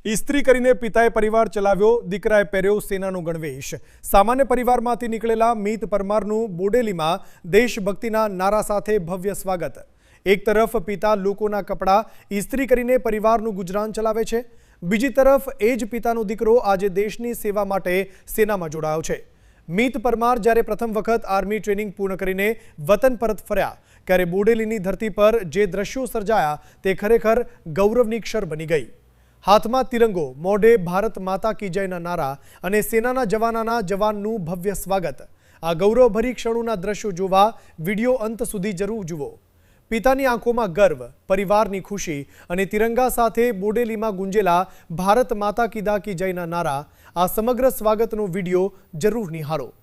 ઇસ્ત્રી કરીને પિતાએ પરિવાર ચલાવ્યો, દીકરાએ પહેર્યો સેનાનો ગણવેશ। સામાન્ય પરિવારમાંથી નીકળેલા મીત પરમારનું બોડેલીમાં દેશભક્તિના નારા સાથે ભવ્ય સ્વાગત। એક તરફ પિતા લોકોના કપડાં ઇસ્ત્રી કરીને પરિવારનું ગુજરાન ચલાવે છે, બીજી તરફ એ જ પિતાનો દીકરો આજે દેશની સેવા માટે સેનામાં જોડાયો છે। મીત પરમાર જ્યારે પ્રથમ વખત આર્મી ટ્રેનિંગ પૂર્ણ કરીને વતન પરત ફર્યા ત્યારે બોડેલીની ધરતી પર જે દ્રશ્યો સર્જાયા તે ખરેખર ગૌરવની ક્ષર બની ગઈ। हाथमां तिरंगो, मोढे भारत माता की जयना नारा अने सेनाना जवानाना जवानનું भव्य स्वागत। आ गौरवभरी क्षणोना दृश्यो जोवा विडियो अंत सुधी जरूर जुओ। पितानी आंखों गर्व, परिवारनी खुशी अने तिरंगा साथे बोडेलीमां गुंजेला भारत माता की जयना नारा, आ समग्र स्वागतनो विडियो जरूर निहारो।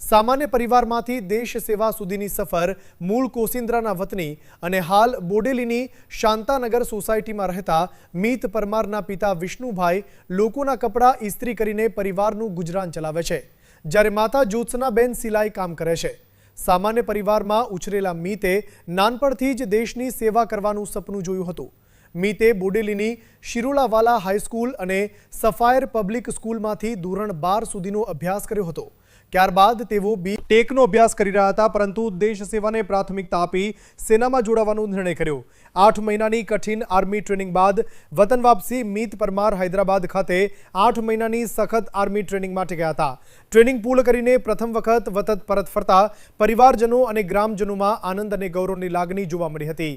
सामान्य परिवारमांथी देश सेवा सुधीनी सफर मूल कोसिंद्राना वतनी अने हाल बोडेलीनी शांतानगर सोसायटीमां रहता मीत परमारना पिता विष्णुभाई लोकोना कपड़ा इस्त्री करीने परिवारनुं गुजरान चलावे छे, ज्यारे माता ज्योत्सनाबेन सिलाई काम करे छे। सामान्य परिवारमां उछरेला मीते नानपणथी ज देशनी सेवा करवानुं सपनुं जोयुं हतुं। मीते बोडेलीनी शिरोलावाला हाईस्कूल अने सफायर पब्लिक स्कूलमांथी धोरण 12 सुधीनो अभ्यास कर्यो हतो। ત્યારબાદ તેઓ ટેકનો અભ્યાસ કરી રહ્યા હતા, પરંતુ દેશ સેવાને પ્રાથમિકતા આપી સેનામાં જોડાવાનો નિર્ણય કર્યો। 8 મહિનાની કઠિન આર્મી ટ્રેનિંગ બાદ વતન વાપસી મીત પરમાર હૈદરાબાદ ખાતે 8 મહિનાની સખત આર્મી ટ્રેનિંગ માટે ગયા હતા। ટ્રેનિંગ પૂર્ણ કરીને પ્રથમ વખત વતન પરત ફરતા પરિવારજનો અને ગ્રામજનોમાં આનંદ અને ગૌરવની લાગણી જોવા મળી હતી।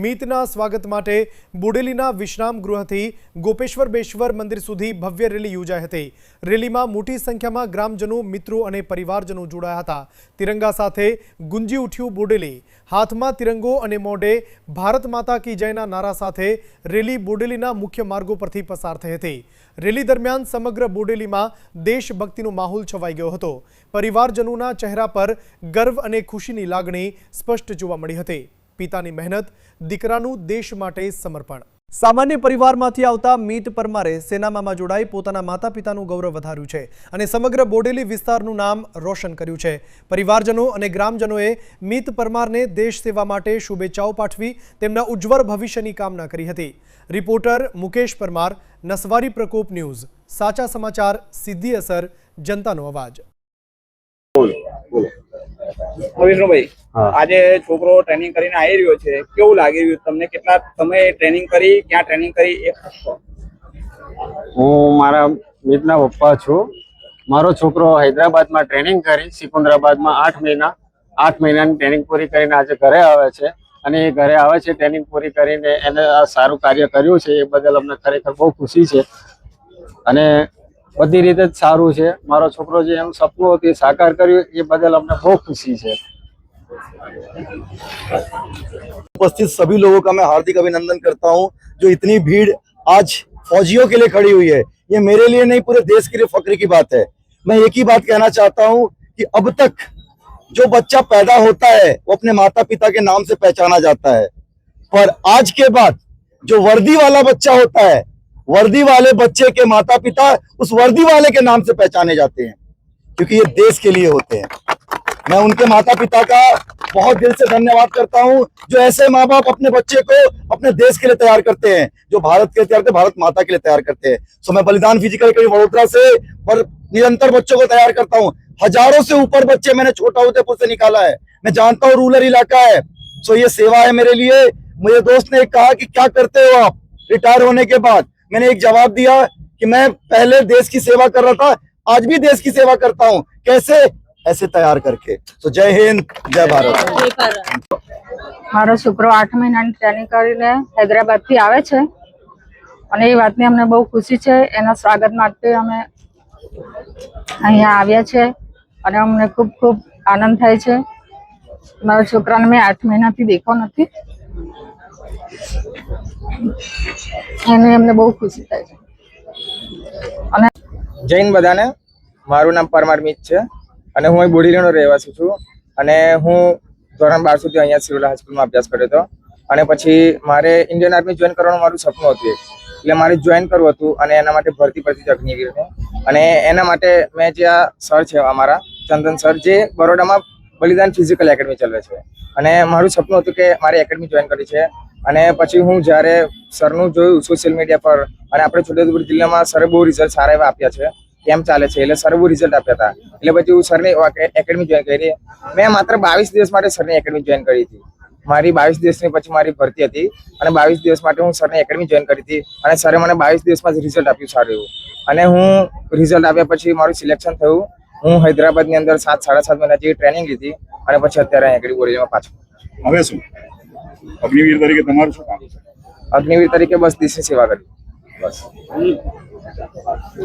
મીતના સ્વાગત માટે બોડેલીના વિશ્રામ ગૃહથી ગોપેશ્વર બેશ્વર મંદિર સુધી ભવ્ય રેલી યોજાઈ હતી। રેલીમાં મોટી સંખ્યામાં ગ્રામજનો, મિત્રો અને परिवारजनों जोड़ाया था। तिरंगा साथे गुंजी उठ्यु बोडेली। हाथमां तिरंगो अने मोढे भारत माता की जयना नारा साथे रेली बोडेलीना मुख्य मार्गों परथी पसार थई हती। रेली दरमियान समग्र बोडेलीमां देशभक्तिनो माहोल छवाई गयो हतो। परिवारजनोना चेहरा पर गर्व अने खुशीनी लागणी स्पष्ट जोवा मळी हती। पितानी मेहनत, दीकरानुं देश माटे समर्पण। सामान्य परिवारमांथी आवता मीत परमारे सेनामां जोड़ाई पोताना माता पितानुं गौरव वधार्युं छे अने समग्र बोडेली विस्तारनुं नाम रोशन कर्युं छे। परिवारजनों अने ग्रामजनोए मीत परमारने देश सेवा माटे शुभेच्छाओ पाठवी तेमना उज्जवल भविष्यनी कामना करी हती। रिपोर्टर मुकेश परमार, नसवारी प्रकोप न्यूज, साचा समाचार, सीधी असर, जनतानो अवाज। વિષ્ણુભાઈ, આજે છોકરો ટ્રેનિંગ કરીને આવી રહ્યો છે, કેવું લાગી રહ્યું તમને? કેટલા તમે ટ્રેનિંગ કરી, ક્યાં ટ્રેનિંગ કરી? હું મારા મિતના પપ્પા છું। મારો છોકરો હૈદરાબાદમાં ટ્રેનિંગ કરી, સિકંદરાબાદમાં 8 મહિનાની ટ્રેનિંગ પૂરી કરીને આજે ઘરે આવે છે અને એ ઘરે આવે છે ટ્રેનિંગ પૂરી કરીને એને આ સારું કાર્ય કર્યું છે, એ બદલ અમને ખરેખર બહુ ખુશી છે અને બધી રીતે જ સારું છે। મારો છોકરો જે એનું સપનું હતું એ સાકાર કર્યું, એ બદલ અમને બહુ ખુશી છે। उपस्थित सभी लोगों का मैं हार्दिक अभिनंदन करता हूं। जो इतनी भीड़ आज फौजियों के लिए खड़ी हुई है, ये मेरे लिए नहीं पूरे देश के लिए फक्र की बात है। मैं एक ही बात कहना चाहता हूं कि अब तक जो बच्चा पैदा होता है वो अपने माता पिता के नाम से पहचाना जाता है, पर आज के बाद जो वर्दी वाला बच्चा होता है, वर्दी वाले बच्चे के माता पिता उस वर्दी वाले के नाम से पहचाने जाते हैं, क्योंकि ये देश के लिए होते हैं। मैं उनके माता पिता का बहुत दिल से धन्यवाद करता हूं, जो ऐसे माँ बाप अपने बच्चे को अपने देश के लिए तैयार करते हैं, जो भारत के लिए तैयार करते हैं, भारत माता के लिए तैयार करते हैं। सो मैं बलिदान फिजिकल एकेडमी वडोदरा से और निरंतर बच्चों को तैयार करता हूं। हजारों से ऊपर बच्चे मैंने छोटा उदयपुर से निकाला है। मैं जानता हूँ रूरल इलाका है, सो ये सेवा है मेरे लिए। मेरे दोस्त ने कहा कि क्या करते हो आप रिटायर होने के बाद? मैंने एक जवाब दिया कि मैं पहले देश की सेवा कर रहा था, आज भी देश की सेवा करता हूँ। कैसे? ऐसे तैयार करके। तो जय हिंद, जय भारत। मारो छोकरो 8 મહિનાની ટ્રેનિંગ કરીને હૈદરાબાદ થી આવે છે અને એ વાતની અમને બહુ ખુશી છે। એના સ્વાગત માટે અમે અહીંયા આવ્યા છે અને અમને ખૂબ ખૂબ આનંદ થાય છે। મારા છોકરાને મેં 8 મહિનાથી દેખ્યો નથી અને અમને બહુ ખુશી થાય છે। અને જૈન બધાને, મારું નામ પરમાર મિત છે અને હું અહીં બોડેલીનો રહેવાસી છું અને હું ધોરણ 12 સુધી અહીંયા સિરોલા હાઈસ્કૂલમાં અભ્યાસ કર્યો હતો અને પછી મારે ઇન્ડિયન આર્મી જોઈન કરવાનું મારું સપનું હતું, એટલે મારે જોઈન કરવું હતું અને એના માટે ભરતી પરથી અગ્નિ ગઈ અને એના માટે મેં જે આ સર છે અમારા ચંદન સર, જે બરોડામાં બલિદાન ફિઝિકલ એકેડમી ચલાવે છે અને મારું સપનું હતું કે મારે એકેડમી જોઈન કરવી છે અને પછી હું જ્યારે સરનું જોયું સોશિયલ મીડિયા પર, અને આપણે છોટાઉદેપુર જિલ્લામાં સરે બહુ રિઝલ્ટ સારા એવા આપ્યા છે, કેમ ચાલે છે એટલે સરે બહુ રિઝલ્ટ આપ્યા હતા. એટલે પછી હું સરની એકેડમી જોઈન કરી. મેં માત્ર 22 દિવસ માટે સરની એકેડમી જોઈન કરી હતી. મારી 22 દિવસની પછી મારી ભરતી હતી અને 22 દિવસ માટે હું સરની એકેડમી જોઈન કરી હતી અને સરે મને 22 દિવસમાં જ રિઝલ્ટ આપ્યું સારું એવું. અને હું રિઝલ્ટ આપ્યા પછી મારું સિલેક્શન થયું. હું હૈદરાબાદની અંદર 7-7.5 મહિના જેવી ટ્રેનિંગ લીધી અને પછી અત્યારે અહીં આગળ બોરીમાં પાછું. હવે શું અગ્નિવીર તરીકે તમારું શું કામ છે? અગ્નિવીર તરીકે બસ દેશની સેવા કરી. બસ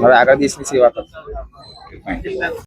હવે આગળ દેશની સેવા કરું. Thank you.